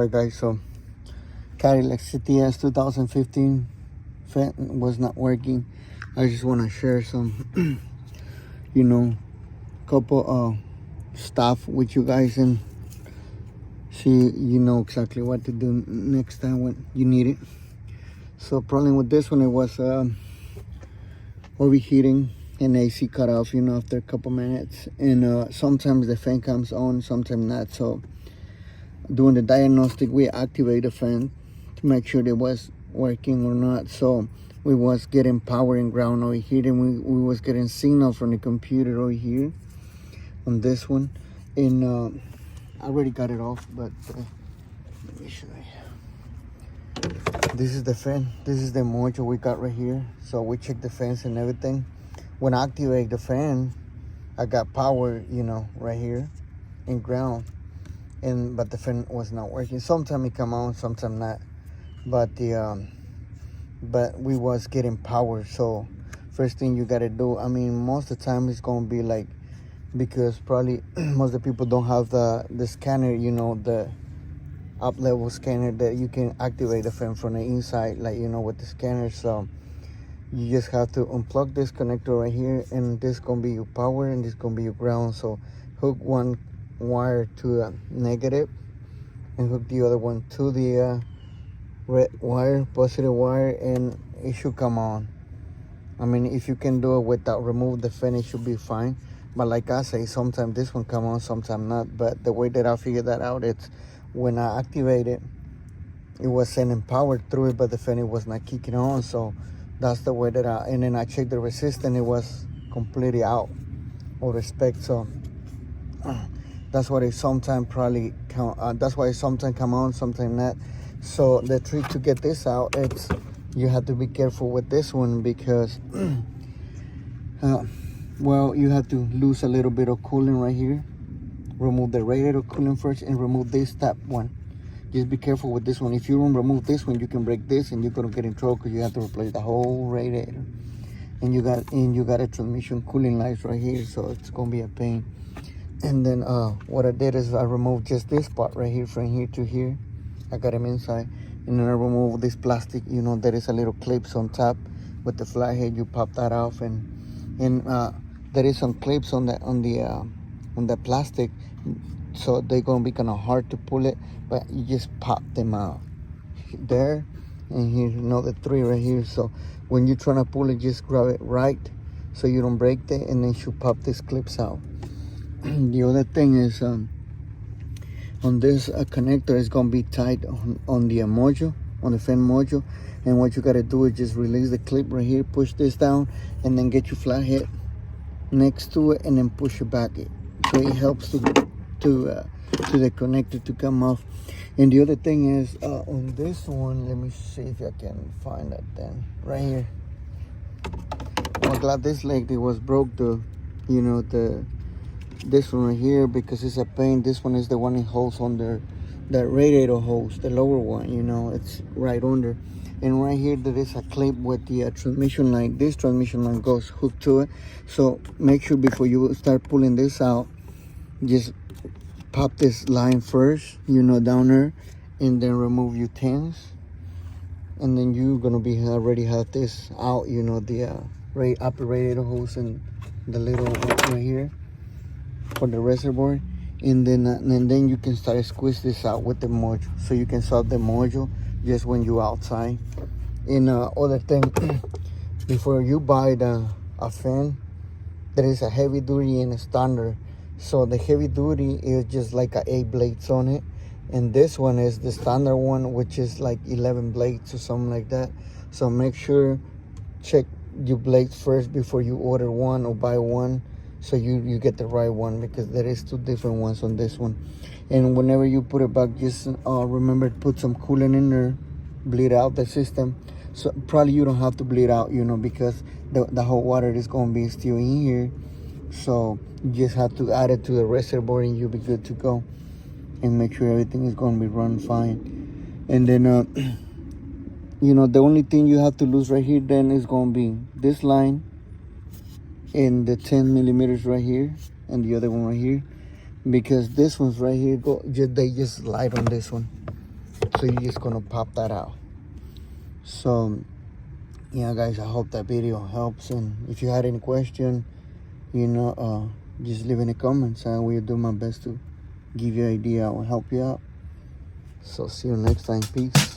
Alright guys, so Cadillac CTS 2015 fan was not working. I just want to share some couple stuff with you guys and see exactly what to do next time when you need it. So problem with this one, it was overheating and AC cut off after a couple minutes, and sometimes the fan comes on, sometimes not. So doing the diagnostic, we activate the fan to make sure it was working or not. So we was getting power and ground over here, and we was getting signal from the computer over here on this one. And I already got it off, but let me show you. This is the fan. This is the module we got right here. So we check the fans and everything. When I activate the fan, I got power, right here, and ground. But the fan was not working. Sometimes it come on, sometimes not. But but we was getting power. So first thing you gotta do, most of the time it's gonna be like, because probably most of the people don't have the scanner, the up level scanner that you can activate the fan from the inside, like with the scanner. So you just have to unplug this connector right here, and this gonna be your power and this gonna be your ground. So hook one wire to negative and hook the other one to the red wire, positive wire, and it should come on. If you can do it without remove the fan, it should be fine. But like I say, sometimes this one come on, sometimes not. But the way that I figured that out, it's when I activate it, it was sending power through it, but the fan, it was not kicking on. So that's the way that and then I checked the resistance, it was completely out of respect. So that's why it sometimes probably that's why it sometimes come on, sometimes not. So the trick to get this out, it's you have to be careful with this one, because well, you have to lose a little bit of coolant right here. Remove the radiator coolant first and remove this top one. Just be careful with this one. If you don't remove this one, you can break this and you're gonna get in trouble, because you have to replace the whole radiator. And you got a transmission cooling lights right here, so it's gonna be a pain. And then what I did is I removed just this part right here, from here to here. I got them inside, and then I removed this plastic. There is a little clips on top with the flathead. You pop that off, and there is some clips on the plastic, so they're gonna be kind of hard to pull it, but you just pop them out there, and here's another 3 right here. So when you're trying to pull it, just grab it right so you don't break it, and then you pop these clips out. The other thing is on this connector is gonna be tight on the module, on the fan module, and what you gotta do is just release the clip right here, push this down, and then get your flathead next to it, and then push it back, so it helps to the connector to come off. And the other thing is on this one, let me see if I can find it then, right here. I'm glad this leg it was broke, this one right here, because it's a pain. This one is the one that holds under the radiator hose, the lower one, it's right under. And right here there is a clip with the transmission line. This transmission line goes hooked to it. So make sure before you start pulling this out, just pop this line first, down there, and then remove your tins. And then you're gonna be already have this out, the upper radiator hose and the little right here for the reservoir. And then you can start squeeze this out with the module, so you can solve the module just when you're outside. And other thing, before you buy a fan, there is a heavy duty and a standard. So the heavy duty is just like 8 blades on it, and this one is the standard one, which is like 11 blades or something like that. So make sure check your blades first before you order one or buy one, so you get the right one, because there is 2 different ones on this one. And whenever you put it back, just remember to put some coolant in there, bleed out the system. So probably you don't have to bleed out, because the hot water is going to be still in here. So you just have to add it to the reservoir, and you'll be good to go, and make sure everything is going to be run fine. And then the only thing you have to lose right here then is going to be this line and the 10 millimeters right here, and the other one right here, because this one's right here they just slide on this one. So you're just gonna pop that out. So yeah, guys, I hope that video helps, and if you had any question, just leave in the comments. I will do my best to give you an idea or help you out. So see you next time. Peace.